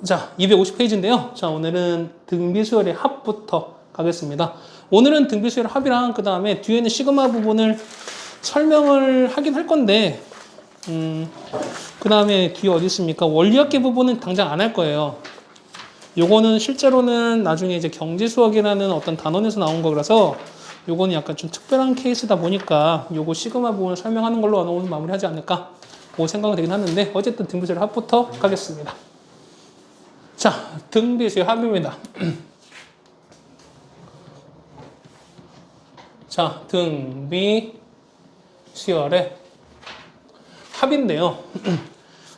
자, 250페이지인데요. 자, 오늘은 등비수열의 합부터 가겠습니다. 오늘은 등비수열 합이랑 그 다음에 뒤에 있는 시그마 부분을 설명을 하긴 할 건데, 그 다음에 뒤에 어디 있습니까? 원리학계 부분은 당장 안 할 거예요. 요거는 실제로는 나중에 이제 경제수학이라는 어떤 단원에서 나온 거라서 요거는 약간 좀 특별한 케이스다 보니까 요거 시그마 부분을 설명하는 걸로 오늘 마무리하지 않을까 뭐 생각은 되긴 하는데, 어쨌든 등비수열 합부터 가겠습니다. 자, 등비수열 합입니다. 자, 등비수열의 합인데요.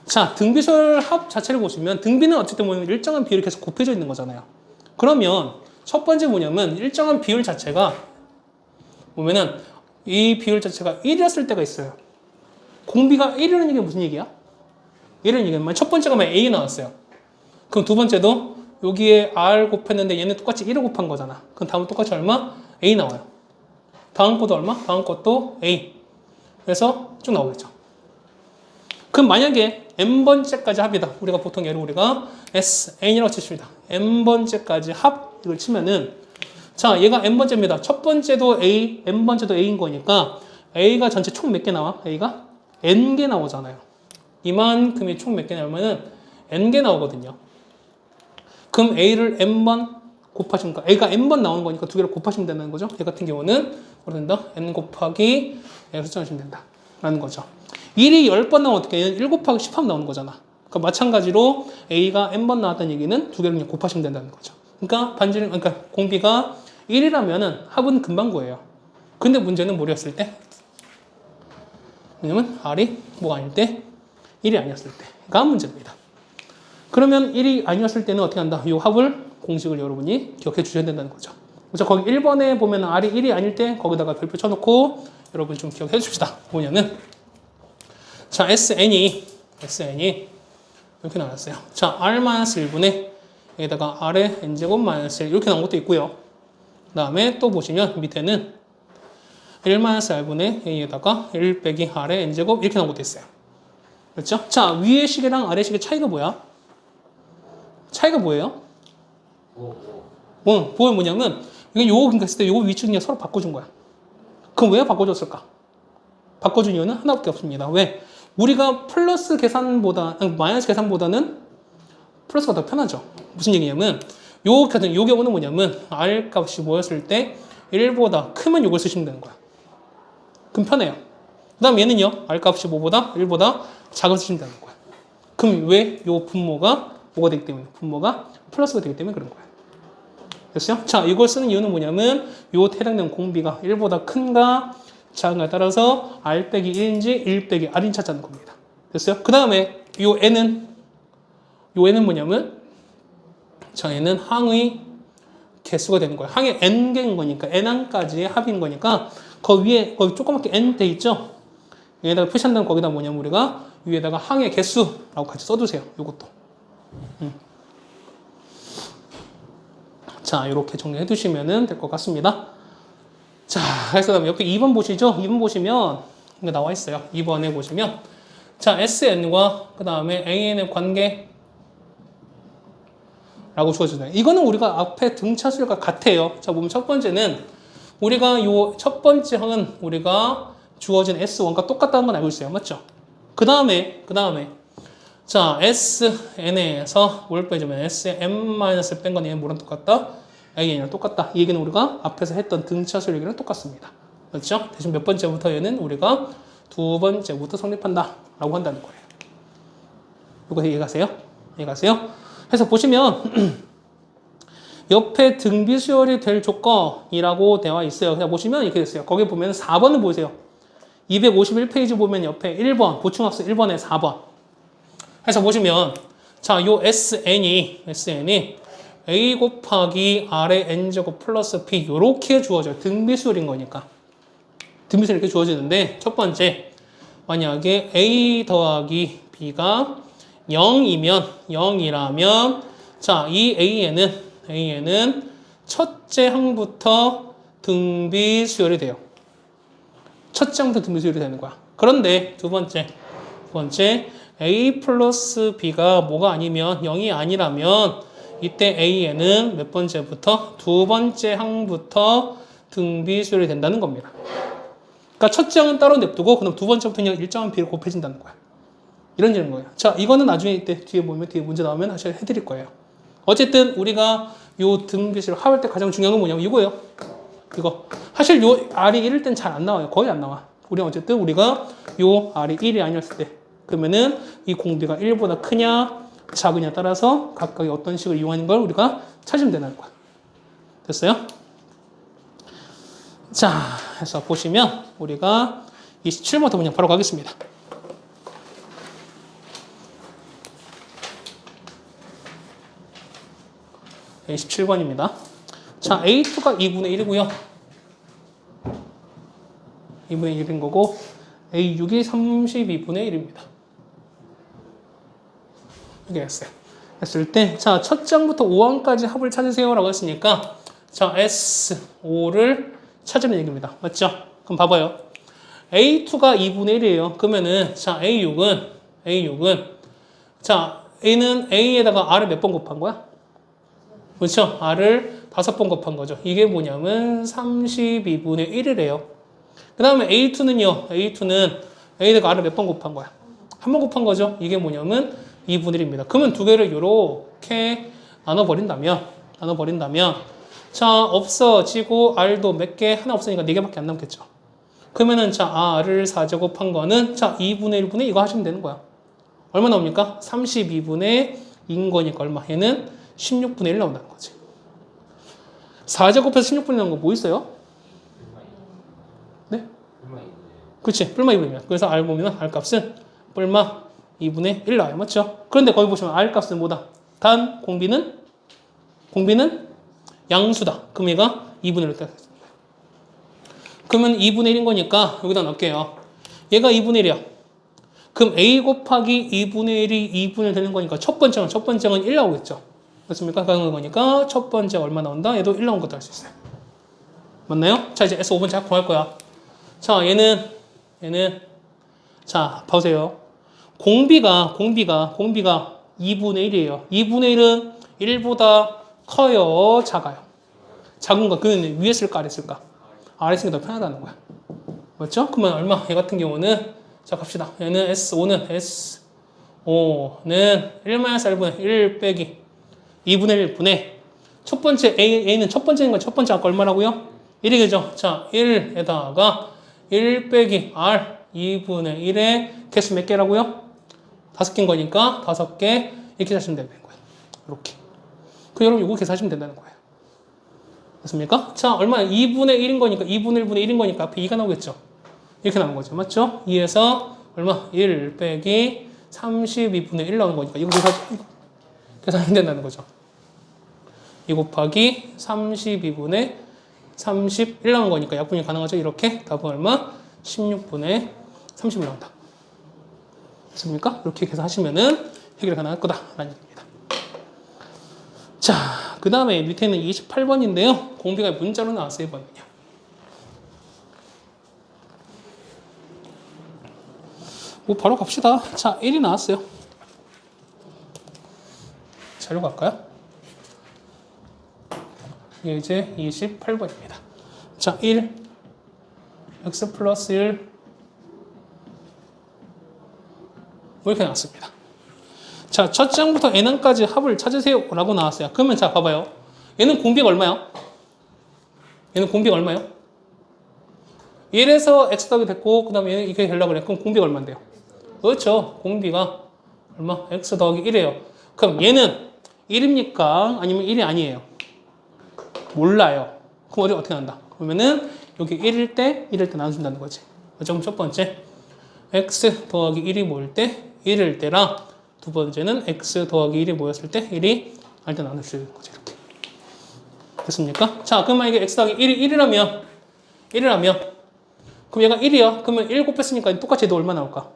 자, 등비수열 합 자체를 보시면 등비는 어쨌든 뭐냐면 일정한 비율이 계속 곱해져 있는 거잖아요. 그러면 첫 번째 뭐냐면 일정한 비율 자체가 보면은 이 비율 자체가 1이었을 때가 있어요. 공비가 1이라는 얘기는 무슨 얘기야? 1이라는 얘기는 첫 번째가 막 A 나왔어요. 그럼 두 번째도 여기에 R 곱했는데 얘는 똑같이 1을 곱한 거잖아. 그럼 다음은 똑같이 얼마? A 나와요. 다음 것도 얼마? 다음 것도 A. 그래서 쭉 나오겠죠. 그럼 만약에 n번째까지 합이다. 우리가 보통 얘를 우리가 SN이라고 치십니다. n번째까지 합 이걸 치면은 자, 얘가 n번째입니다. 첫 번째도 A, n번째도 A인 거니까 A가 전체 총 몇 개 나와? A가 n개 나오잖아요. 이만큼이 총 몇 개 나오면은 n개 나오거든요. 그럼 A를 n번 곱하시면 A가 n번 나오는 거니까 두 개를 곱하시면 된다는 거죠. 얘 같은 경우는 된다. n 곱하기 A를 수정하시면 된다. 라는 거죠. 1이 10번 나오면 어떻게 해요? 1 곱하기 10 하면 나오는 거잖아. 그러니까 마찬가지로 A가 n번 나왔다는 얘기는 두 개를 그냥 곱하시면 된다는 거죠. 그러니까 공비가 1이라면은 합은 금방 구해요. 근데 문제는 뭐였을 때? 왜냐면 R이 뭐가 아닐 때? 1이 아니었을 때가 문제입니다. 그러면 1이 아니었을 때는 어떻게 한다? 이 합을 공식을 여러분이 기억해 주셔야 된다는 거죠. 그래서 거기 1번에 보면 R이 1이 아닐 때 거기다가 별표 쳐놓고 여러분 좀 기억해 줍시다. 뭐냐면 자, SN이 이렇게 나왔어요. 자, R-1분의 여기다가 R의 N제곱 마이너스 1 이렇게 나온 것도 있고요. 그 다음에 또 보시면 밑에는 1-R분의 A에다가 1 빼기 R의 N제곱 이렇게 나온 것도 있어요. 그렇죠? 자, 위의 식이랑 아래 식의 차이가 뭐야? 차이가 뭐예요? 보면 뭐냐면 이게 요거 그러니까 했을 때 요거 위치 그냥 서로 바꿔준 거야. 그럼 왜 바꿔줬을까? 바꿔준 이유는 하나밖에 없습니다. 왜? 우리가 플러스 계산보다 마이너스 계산보다는 플러스가 더 편하죠. 무슨 얘기냐면 요 경우는 뭐냐면 R 값이 뭐였을 때 1보다 크면 요걸 쓰시면 되는 거야. 그럼 편해요. 그 다음 얘는요. R 값이 뭐보다 1보다 작은 쓰시면 되는 거야. 그럼 왜 요 분모가 뭐가 되기 때문에 분모가 플러스가 되기 때문에 그런 거야. 됐어요? 자, 이걸 쓰는 이유는 뭐냐면 요 해당되는 공비가 1보다 큰가 작은가에 따라서 R 빼기 1인지 1 빼기 R인지 찾자는 겁니다. 됐어요? 그 다음에 요 N은 뭐냐면 자, 얘는 항의 개수가 되는 거예요. 항의 N개인 거니까 N항까지의 합인 거니까 그 위에 거기 조그맣게 N 돼 있죠? 여기다가 표시한다면 거기다 뭐냐면 우리가 위에다가 항의 개수라고 같이 써두세요. 요것도. 자, 이렇게 정리해 두시면 될 것 같습니다. 자, 그래서 옆에 2번 보시죠. 2번 보시면 이거 나와 있어요. 2번에 보시면 자, SN과 그 다음에 AN의 관계 라고 주어지네요. 이거는 우리가 앞에 등차수열과 같아요. 자, 보면 첫 번째는 우리가 요 첫 번째 항은 우리가 주어진 S1과 똑같다는 건 알고 있어요. 맞죠? 그 다음에 자, SN에서 뭘 빼주면 SN- 뺀 건 얘는 뭐랑 똑같다? AN이랑 똑같다. 이 얘기는 우리가 앞에서 했던 등차수열 얘기랑 똑같습니다. 그렇죠? 대신 몇 번째부터 얘는 우리가 두 번째부터 성립한다 라고 한다는 거예요. 이거 이해가세요? 해서 보시면 옆에 등비수열이 될 조건이라고 되어 있어요. 그냥 보시면 이렇게 됐어요. 거기 보면 4번을 보세요. 251페이지 보면 옆에 1번, 보충학습 1번에 4번. 해서 보시면 자, 요 SN이 A 곱하기 R의 N제곱 플러스 P 요렇게 주어져요. 등비수열인 거니까. 등비수열이 이렇게 주어지는데 첫 번째 만약에 A 더하기 B가 0이라면 자, 이 AN은 첫째 항부터 등비수열이 돼요. 첫째 항부터 등비수열이 되는 거야. 그런데 두 번째 A 플러스 B가 뭐가 아니면 0이 아니라면 이때 A에는 몇 번째부터? 두 번째 항부터 등비수열이 된다는 겁니다. 그러니까 첫째 항은 따로 냅두고 그럼 두 번째부터 그냥 일정한 비를 곱해진다는 거야. 이런 질문 거예요. 자, 이거는 나중에 이때 뒤에 보면 뒤에 문제 나오면 다시 해드릴 거예요. 어쨌든 우리가 요 등비수열 합할 때 가장 중요한 건 뭐냐면 이거예요. 이거. 사실 요 R이 1일 땐 잘 안 나와요. 거의 안 나와. 우리는 어쨌든 우리가 요 R이 1이 아니었을 때 그러면은 이 공비가 1보다 크냐 작으냐 따라서 각각의 어떤 식을 이용하는 걸 우리가 찾으면 되는 거야. 됐어요? 자, 해서 보시면 우리가 27번부터 그냥 바로 가겠습니다. 네, 27번입니다. 자, A2가 2분의 1이고요. 2분의 1인 거고 A6이 32분의 1입니다. 이렇게 했어요. 했을 때, 자, 첫 장부터 5항까지 합을 찾으세요 라고 했으니까 자, S5를 찾으는 얘기입니다. 맞죠? 그럼 봐봐요. A2가 2분의 1이에요. 그러면은 자, A6은 자, A는 A에다가 R을 몇 번 곱한 거야? 그렇죠? R을 5번 곱한 거죠. 이게 뭐냐면 32분의 1이래요. 그 다음에 A2는요. A2는 A에다가 R을 몇 번 곱한 거야? 한 번 곱한 거죠. 이게 뭐냐면 2분의 1입니다. 그러면 두 개를 이렇게 나눠버린다면 자, 없어지고 R도 몇 개? 하나 없으니까 4개밖에 안 남겠죠. 그러면은 자, R을 4제곱한 거는 자, 2분의 1분의 이거 하시면 되는 거야. 얼마 나옵니까? 32분의 2인 거니까 얼마? 얘는 16분의 1 나온다는 거지. 4제곱해서 16분의 1 나온 거 뭐 있어요? 네? 그렇지. 뿔마 2분의 1. 그래서 R 보면 R 값은 뿔마 2분의 1 나와요. 맞죠? 그런데 거기 보시면 R 값은 뭐다? 단 공비는 양수다. 그럼 얘가 2분의 1로 따라했습니다. 그러면 2분의 1인 거니까 여기다 넣을게요. 얘가 2분의 1이야. 그럼 A 곱하기 2분의 1이 2분의 1 되는 거니까 첫 번째는 1 나오겠죠. 그렇습니까? 그런 거니까 첫 번째 얼마 나온다? 얘도 1 나온 것도 알 수 있어요. 맞나요? 자, 이제 S5번 잘 구할 거야. 자, 얘는 자, 봐보세요. 공비가 2분의 1이에요. 2분의 1은 1보다 커요, 작아요? 작은 거, 그는 위에 쓸까, 아래 쓸까? 아래 쓰는 게 더 편하다는 거야. 맞죠? 그러면 얼마? 얘 같은 경우는, 자, 갑시다. 얘는 S5는 1-R분의 1 빼기 2분의 1분의 첫 번째 A는 첫 번째니까 첫 번째 아까 얼마라고요? 1이겠죠? 자, 1에다가 1 빼기 R 2분의 1의 개수 몇 개라고요? 5개인 거니까 5개 이렇게 하시면 되는 거예요. 이렇게. 그 여러분 이거 계산하시면 된다는 거예요. 됐습니까? 자, 얼마야? 2분의 1인 거니까 2분의 1분의 1인 거니까 앞에 2가 나오겠죠? 이렇게 나오는 거죠. 맞죠? 2에서 얼마? 1 빼기 32분의 1 나오는 거니까 이거 계산하면 된다는 거죠. 2 곱하기 32분의 31 나오는 거니까 약분이 가능하죠? 이렇게 답은 얼마? 16분의 30이 나온다. 됐습니까? 이렇게 계산하시면은 해결이 가능할 거다라는 얘기입니다. 자, 그 다음에 밑에는 28번인데요. 공비가 문자로 나왔어요. 1번은요. 뭐 바로 갑시다. 자, 1이 나왔어요. 자료 갈까요? 이게 이제 28번입니다. 자, 1 x 플러스 1 이렇게 나왔습니다. 자, 첫 장부터 n항까지 합을 찾으세요 라고 나왔어요. 그러면 자, 봐봐요. 얘는 공비가 얼마요? 1에서 x 더하기 됐고 그 다음에 얘는 이렇게 되려고 그래. 그럼 공비가 얼마인데요? 그렇죠. 공비가 얼마? x 더하기 1이에요. 그럼 얘는 1입니까? 아니면 1이 아니에요? 몰라요. 그럼 어떻게 난다? 그러면은 여기 1일 때 나눠준다는 거지. 그럼 첫 번째 x 더하기 1이 모일 때 1일 때랑 두 번째는 x 더하기 1이 모였을 때 1이 알 때 나눠주는 거지. 이렇게. 됐습니까? 자, 그럼 만약에 x 더하기 1이 1이라면 그럼 얘가 1이야. 그러면 1 곱했으니까 똑같이 얘도 얼마 나올까?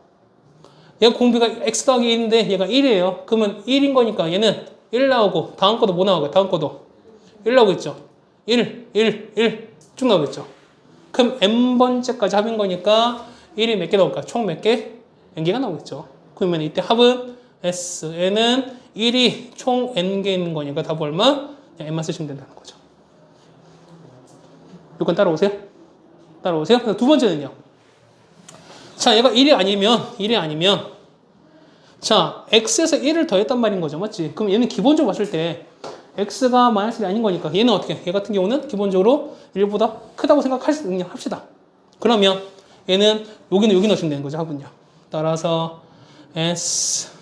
얘가 공비가 x 더하기 1인데 얘가 1이에요. 그러면 1인 거니까 얘는 1 나오고 다음 거도 뭐 나오고 다음 거도 1 나오겠죠. 1 쭉 나오겠죠. 그럼 n번째까지 합인 거니까 1이 몇 개 나올까? 총 몇 개? n개가 나오겠죠. 그러면 이때 합은 S, N은 1이 총 N개 있는 거니까 답은 얼마? 그냥 N만 쓰시면 된다는 거죠. 요건 따라오세요. 따라오세요. 그래서 두 번째는요. 자, 얘가 1이 아니면 자, x에서 1을 더했단 말인 거죠. 맞지? 그럼 얘는 기본적으로 봤을 때 x가 마이너스 1이 아닌 거니까 얘는 어떻게? 얘 같은 경우는 기본적으로 1보다 크다고 합시다. 그러면 얘는 여기 넣으시면 되는 거죠. 합은요. 따라서 SN은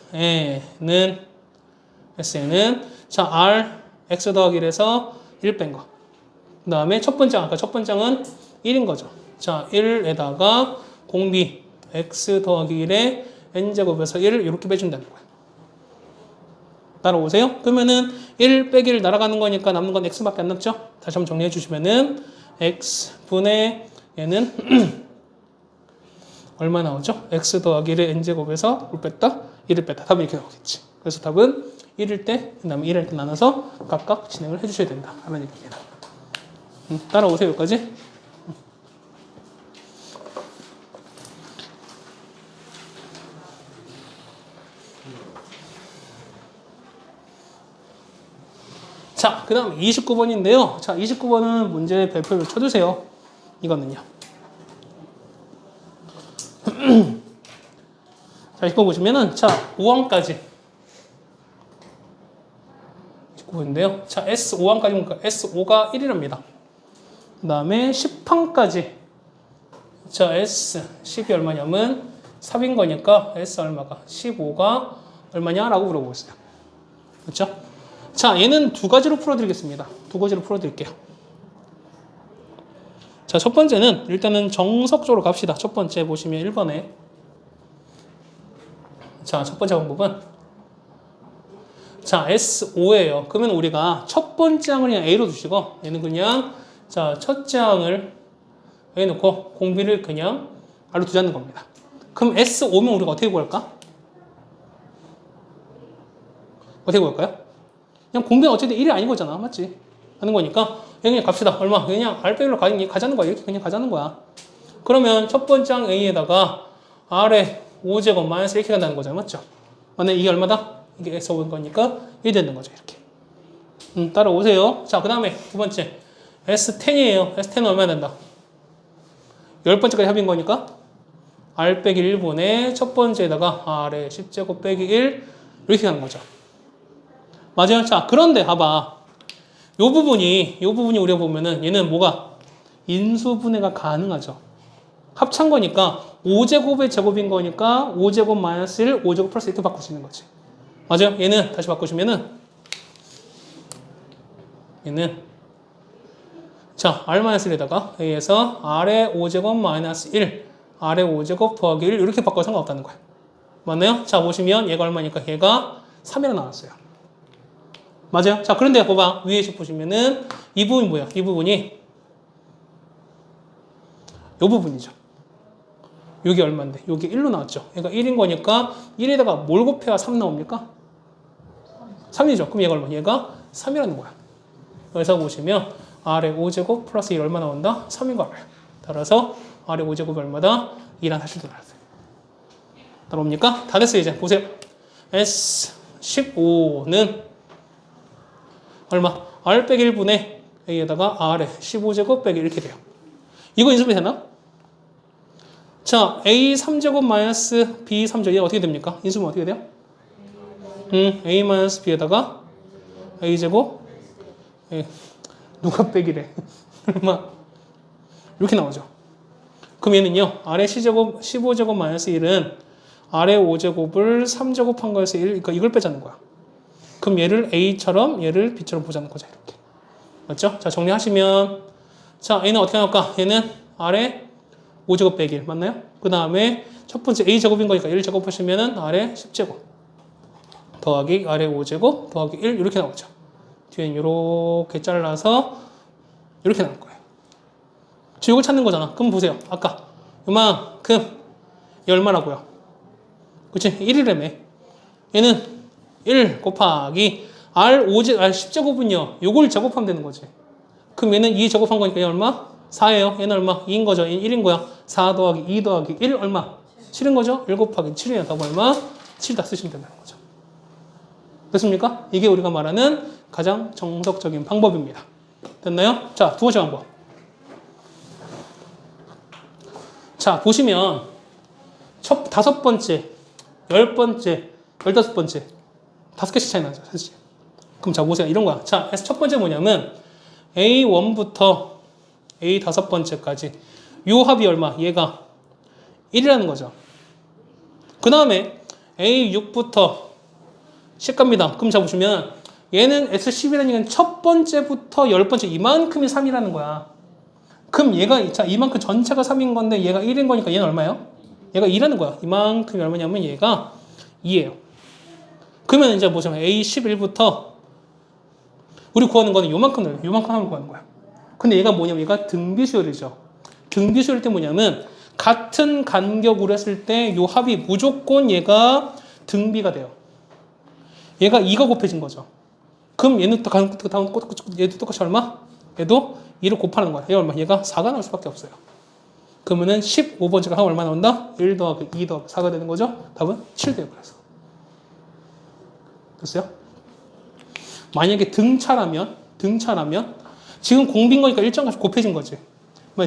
자, R x 더하기 1에서 1 뺀 거. 그 다음에 첫 번째 장은 1인 거죠. 자, 1에다가 공비 x 더하기 1에 n제곱에서 1을 이렇게 빼준다는 거예요. 따라오세요. 그러면은 1 빼기 1 날아가는 거니까 남는 건 x밖에 안 남죠. 다시 한번 정리해 주시면은 x분의 얘는 얼마 나오죠? x 더하기 1의 n제곱에서 1 뺐다? 1을 뺐다. 답은 이렇게 나오겠지. 그래서 답은 1일 때, 그 다음에 1일 때 나눠서 각각 진행을 해주셔야 된다. 라는 얘기입니다. 따라오세요. 여기까지. 자, 그 다음 29번인데요. 자, 29번은 문제 별표를 쳐주세요. 이거는요. 자, 이거 보시면은, 자, 5항까지. 29번인데요. 자, S5항까지 보니까 S5가 1이랍니다. 그 다음에 10항까지. 자, S10이 얼마냐면 3인 거니까 S 얼마가? 15가 얼마냐? 라고 물어보고 있어요. 그렇죠? 자, 얘는 두 가지로 풀어드리겠습니다. 두 가지로 풀어드릴게요. 자, 첫 번째는 일단은 정석적으로 갑시다. 첫 번째 보시면 1번에 자, 첫 번째 방법은 자, S5예요. 그러면 우리가 첫 번째 항을 그냥 A로 두시고 얘는 그냥 자, 첫째 항을 A 놓고 공비를 그냥 R로 두자는 겁니다. 그럼 S5면 우리가 어떻게 구할까? 어떻게 구할까요? 그냥 공비는 어쨌든 1이 아닌 거잖아. 맞지? 하는 거니까 그냥 갑시다. 얼마? 그냥 R 빼기로 가자는 거야. 이렇게 그냥 가자는 거야. 그러면 첫 번째 항 A에다가 R에 5제곱 마이너스 이렇게 간다는 거잖아. 맞죠? 만약에 이게 얼마다? 이게 S 온 거니까 1 되는 거죠. 이렇게. 따라오세요. 자, 그 다음에 두 번째. S10이에요. S10은 얼마나 된다? 10번째까지 합인 거니까 R 빼기 1분의 첫 번째에다가 R에 10제곱 빼기 1 이렇게 가는 거죠. 맞아요? 자, 그런데 봐봐. 요 부분이 우리가 보면은 얘는 뭐가? 인수분해가 가능하죠. 합찬 거니까 5제곱의 제곱인 거니까 5제곱 마이너스 1, 5제곱 플러스 1도 바꿀 수 있는 거지. 맞아요? 얘는 다시 바꾸시면은 얘는 자, R-1에다가 A에서 R의 5제곱 마이너스 1, R의 5제곱 더하기 1 이렇게 바꿔도 상관없다는 거예요. 맞나요? 자, 보시면 얘가 얼마니까 얘가 3이라 나왔어요. 맞아요? 자, 그런데 봐봐. 위에 보시면은 이 부분이 뭐야? 이 부분이 이 부분이죠. 여기 얼마인데? 여기 1로 나왔죠. 얘가 1인 거니까 1에다가 뭘 곱해야 3 나옵니까? 3이죠. 그럼 얘가 얼마? 얘가 3이라는 거야. 그래서 보시면 R의 5제곱 플러스 1 얼마 나온다? 3인 거 알아요. 따라서 R의 5제곱이 얼마다? 2라는 사실도 나왔어요. 따라옵니까? 다 됐어요. 이제 보세요. S15는 얼마? R 빼기 1분의 A에다가 R에 15제곱 빼기 이렇게 돼요. 이거 인수분해 되나? 자, A 3제곱 마이너스 B 3제곱 얘가 어떻게 됩니까? 인수분해 어떻게 돼요? A 마이너스 B에다가 A제곱 누가 빼기래? 얼마? 이렇게 나오죠. 그럼 얘는요. R의 15제곱 마이너스 1은 R의 5제곱을 3제곱한 거에서 1, 그러니까 이걸 빼자는 거야. 그럼 얘를 A처럼 얘를 B처럼 보자는 거죠. 이렇게. 맞죠? 자, 정리하시면 자, A는 어떻게 나올까? 얘는 R의 5제곱 빼기 1 맞나요? 그 다음에 첫 번째 A제곱인 거니까 1 제곱하시면은 R의 10제곱 더하기 R의 5제곱 더하기 1 이렇게 나오죠. 뒤엔 이렇게 잘라서 이렇게 나올 거예요. 지금 이걸 찾는 거잖아. 그럼 보세요. 아까 요만큼 얘 얼마라고요? 그치? 1이라며. 얘는 1 곱하기 R 10제곱은요. 요걸 제곱하면 되는 거지. 그럼 얘는 2 제곱한 거니까 얘 얼마? 4예요. 얘는 얼마? 2인 거죠. 얘는 1인 거야. 4 더하기 2 더하기 1 얼마? 7인 거죠? 1 곱하기 7이야. 답 얼마? 7 다 쓰시면 된다는 거죠. 됐습니까? 이게 우리가 말하는 가장 정석적인 방법입니다. 됐나요? 자, 두 번째 방법. 자, 보시면 다섯 번째, 10번째, 15번째 5개씩 차이 나죠. 사실. 그럼 자, 보세요. 이런 거야. 자, 그래서 첫 번째 뭐냐면 A1부터 A 5번째까지 요 합이 얼마? 얘가 1이라는 거죠. 그 다음에 A6부터 10 갑니다. 그럼 자, 보시면 얘는 S10이라는 얘기는 첫 번째부터 10번째 이만큼이 3이라는 거야. 그럼 얘가, 자, 이만큼 전체가 3인 건데 얘가 1인 거니까 얘는 얼마예요? 얘가 2라는 거야. 이만큼이 얼마냐면 얘가 2예요. 그러면 이제 보시면 A11부터 우리 구하는 거는 요만큼 넣어요. 요만큼 하면 구하는 거야. 근데 얘가 뭐냐면 얘가 등비수열이죠. 등비수열 때 뭐냐면 같은 간격으로 했을 때 요 합이 무조건 얘가 등비가 돼요. 얘가 2가 곱해진 거죠. 그럼 얘는 또 얘도 똑같이 얼마? 얘도 2를 곱하는 거야. 얘가 얼마? 얘가 4가 나올 수밖에 없어요. 그러면은 15번째가 하면 얼마 나온다? 1 더하기 2 더하기 4가 되는 거죠. 답은 7 돼요. 그래서. 됐어요? 만약에 등차라면 지금 공빈 거니까 일정값이 곱해진 거지.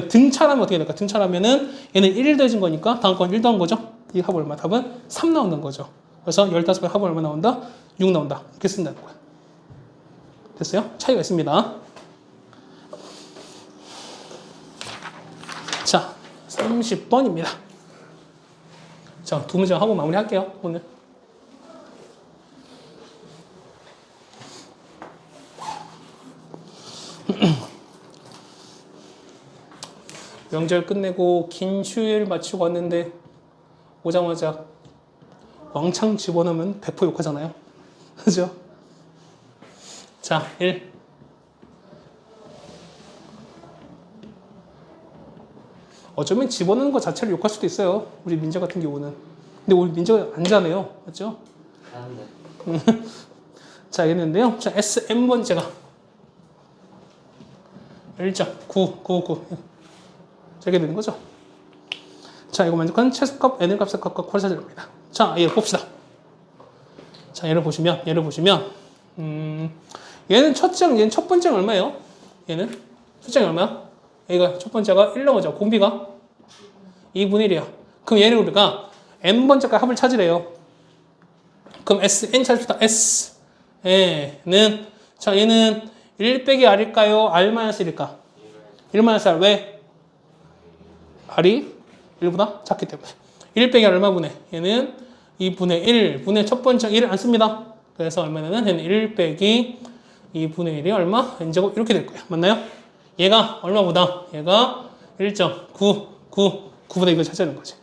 등차라면 어떻게 될까? 등차라면은 얘는 1 더해진 거니까 다음 건 1 더한 거죠. 이 합 얼마? 답은 3 나오는 거죠. 그래서 15번 합은 얼마 나온다? 6 나온다. 이렇게 쓴다는 거야. 됐어요? 차이가 있습니다. 자, 30번입니다. 자, 두 문제 하고 마무리할게요. 오늘. 명절 끝내고 긴 휴일 마치고 왔는데 오자마자 왕창 집어넣으면 100% 욕하잖아요. 그죠? 자, 1. 어쩌면 집어넣는 것 자체를 욕할 수도 있어요. 우리 민재 같은 경우는. 근데 우리 민재가 안 자네요. 맞죠? 자, 이랬는데요. 자, SM번째가 1.999. 이렇게 되는 거죠. 자, 이거 만족한 최소값, n의 값의 값과 콜 찾아냅니다. 자, 얘를 봅시다. 자, 얘를 보시면, 얘는 첫 번째가 얼마예요? 얘는 첫째가 얼마야? 얘가 첫 번째가 1 나오죠. 공비가 2분의 1이야. 그럼 얘를 우리가 n번째까지 합을 찾으래요. 그럼 n 찾읍시다. S는, 자, 얘는 1 빼기 r일까요? r-1일까? 1-r. 왜? r이 1보다 작기 때문에. 1 빼기 r 얼마분의? 얘는 2분의 1분의 첫 번째 1을 안 씁니다. 그래서 얼마냐면 얘는 1 빼기 2분의 1이 얼마? n제곱 이렇게 될 거야. 맞나요? 얘가 얼마보다? 얘가 1.999보다 이걸 찾아내는 거지.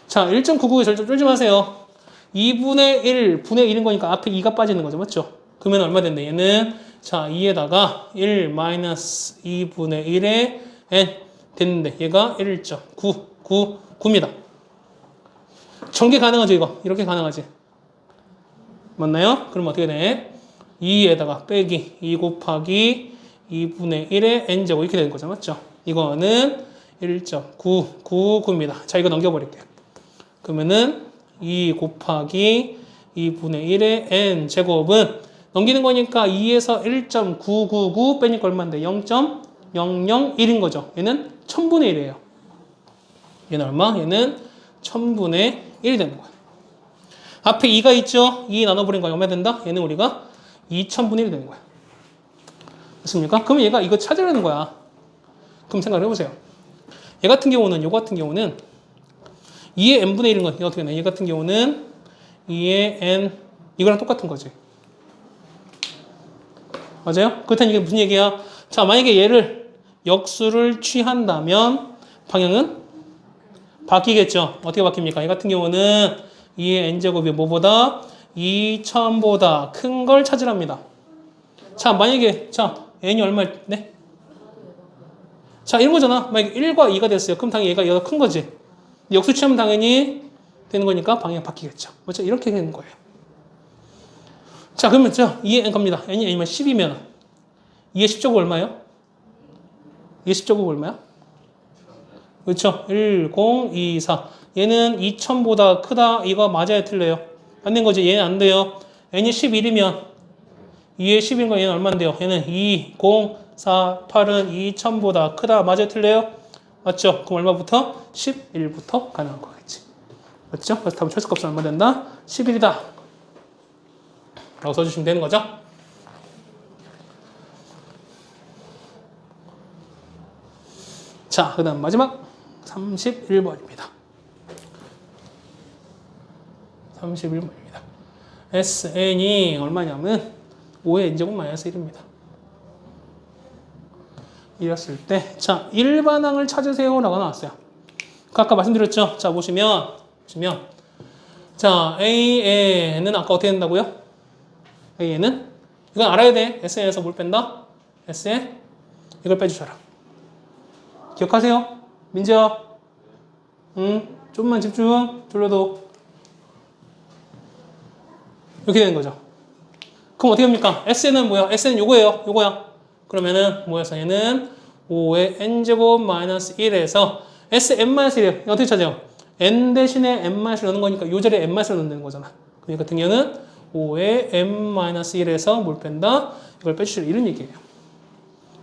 자, 1.999에 절대 쫄지 마세요. 2분의 1, 분의 1인 거니까 앞에 2가 빠지는 거죠. 맞죠? 그러면 얼마 된대? 얘는 자, 2에다가 1 마이너스 2분의 1에 n 됐는데 얘가 1.999입니다. 전개 가능하죠, 이거? 이렇게 가능하지. 맞나요? 그럼 어떻게 돼? 2에다가 빼기 2 곱하기 2분의 1의 n제곱 이렇게 되는 거죠. 맞죠? 이거는 1.999입니다. 자, 이거 넘겨버릴게요. 그러면은 2 곱하기 2분의 1의 n제곱은 넘기는 거니까 2에서 1.999 빼니까 얼마인데? 0.001인 거죠. 얘는 1000분의 1이에요. 얘는 얼마? 얘는 1000분의 1이 되는 거야. 앞에 2가 있죠? 2 나눠버린 거 얼마 된다? 얘는 우리가 2000분의 1이 되는 거야. 됐습니까? 그럼 얘가 이거 찾으라는 거야. 그럼 생각을 해보세요. 얘 같은 경우는, 요 같은 경우는 2의 n분의 1인 건 이거 어떻게 되나? 얘 같은 경우는 2의 n, 이거랑 똑같은 거지. 맞아요? 그렇다면 이게 무슨 얘기야? 자, 만약에 얘를 역수를 취한다면 방향은 바뀌겠죠. 어떻게 바뀝니까? 이 같은 경우는 2의 n제곱이 뭐보다? 2000보다 큰 걸 찾으랍니다. 자, 만약에 n이 얼마일 네? 자, 이런 거잖아. 만약에 1과 2가 됐어요. 그럼 당연히 얘가 큰 거지. 역수 취하면 당연히 되는 거니까 방향 바뀌겠죠. 맞죠? 이렇게 되는 거예요. 자, 그러면 2의 n 갑니다. n이 a면 10이면 2의 10제곱 얼마예요? 2의 10제곱 얼마야? 그렇죠? 1, 0, 2, 4. 얘는 2000보다 크다. 이거 맞아야 틀려요. 안 된 거지. 얘는 안 돼요. n이 11이면 2에 10인 거 얘는 얼마인데요? 얘는 2, 0, 4, 8은 2000보다 크다. 맞아야 틀려요? 맞죠? 그럼 얼마부터? 11부터 가능한 거겠지. 맞죠? 그래서 답은 최소값은 얼마 된다? 11이다. 라고 써주시면 되는 거죠. 자, 그 다음 마지막 31번입니다. 31번입니다. SN이 얼마냐면 5의 n제곱 마이너스 1입니다. 이랬을 때, 자, 일반항을 찾으세요. 라고 나왔어요. 아까 말씀드렸죠? 자, 보시면, 자, AN은 아까 어떻게 된다고요? AN은? 이건 알아야 돼. SN에서 뭘 뺀다? SN? 이걸 빼주셔라. 기억하세요? 민지야? 좀만 집중. 졸려도. 이렇게 되는 거죠. 그럼 어떻게 합니까? SN은 뭐야? SN은 요거예요. 요거야. 그러면은 뭐여서 얘는 5의 n제곱 마이너스 1에서 SN-1이에요. 어떻게 찾아요? n 대신에 n-을 넣는 거니까 요 자리에 n-을 넣는 거잖아. 그러니까 등연은 5의 n-1에서 뭘 뺀다? 이걸 빼주시라 이런 얘기예요.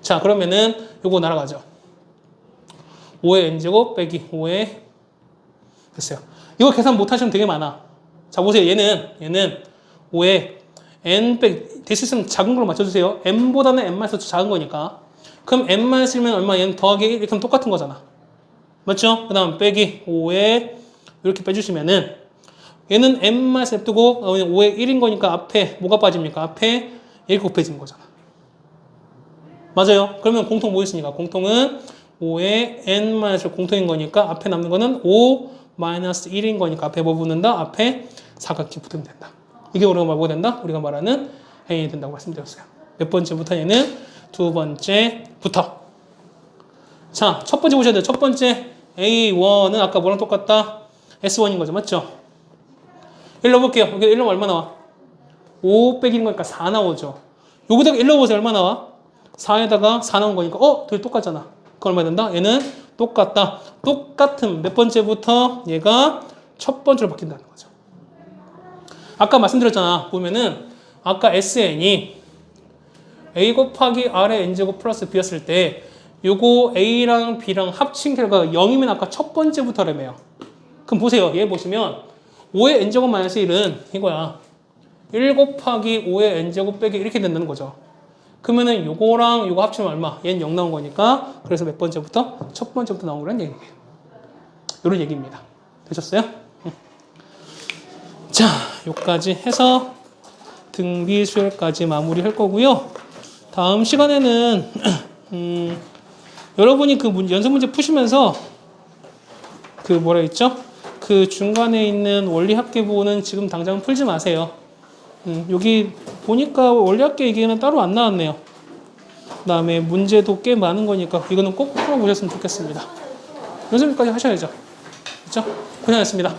자, 그러면은 요거 날아가죠. 5의 n제곱 빼기 5의 됐어요. 이거 계산 못 하시면 되게 많아. 자, 보세요. 얘는 5의 n 빼기 대시스는 작은 걸로 맞춰주세요. n보다는 n-더 작은 거니까. 그럼 n-1면 얼마? 얘는 더하기 1 이렇게 하면 똑같은 거잖아. 맞죠? 그 다음 빼기 5에 이렇게 빼주시면은 얘는 n-을 냅두고 5의 1인 거니까 앞에 뭐가 빠집니까? 앞에 1 곱해진 거잖아. 맞아요? 그러면 공통 뭐 있으니까? 공통은 5의 n-을 공통인 거니까 앞에 남는 거는 5 마이너스 1인 거니까 앞에 뭐 붙는다? 앞에 사각형 붙으면 된다. 이게 우리가 뭐가 된다? 우리가 말하는 n이 된다고 말씀드렸어요. 몇 번째부터? 얘는 두 번째부터. 자, 첫 번째 보셔야 돼요. 첫 번째 A1은 아까 뭐랑 똑같다? S1인 거죠. 맞죠? 1 넣어볼게요. 여기 1 넣으면 얼마 나와? 5 빼기는 거니까 4 나오죠. 여기다가 1 넣어보세요. 얼마 나와? 4에다가 4 나온 거니까 둘이 똑같잖아. 그럼 얼마 된다? 얘는 똑같다. 똑같은 몇 번째부터 얘가 첫 번째로 바뀐다는 거죠. 아까 말씀드렸잖아. 보면은 아까 SN이 A 곱하기 R의 N제곱 플러스 B였을 때 요거 A랑 B랑 합친 결과가 0이면 아까 첫 번째부터라며요. 그럼 보세요. 얘 보시면 5의 N제곱 마이너스 1은 이거야. 1 곱하기 5의 N제곱 빼기 이렇게 된다는 거죠. 그러면은 요거랑 요거 합치면 얼마? 얘는 0 나온 거니까 그래서 몇 번째부터? 첫 번째부터 나온 거란 얘기예요. 요런 얘기입니다. 되셨어요? 자, 요까지 해서 등비수열까지 마무리할 거고요. 다음 시간에는 여러분이 그 연습 문제 푸시면서 그 뭐라 했죠? 그 중간에 있는 원리합계부는 지금 당장 풀지 마세요. 여기 보니까 원리합계 얘기는 따로 안 나왔네요. 그 다음에 문제도 꽤 많은 거니까 이거는 꼭 풀어보셨으면 좋겠습니다. 연습까지 하셔야죠. 그렇죠? 고생하셨습니다.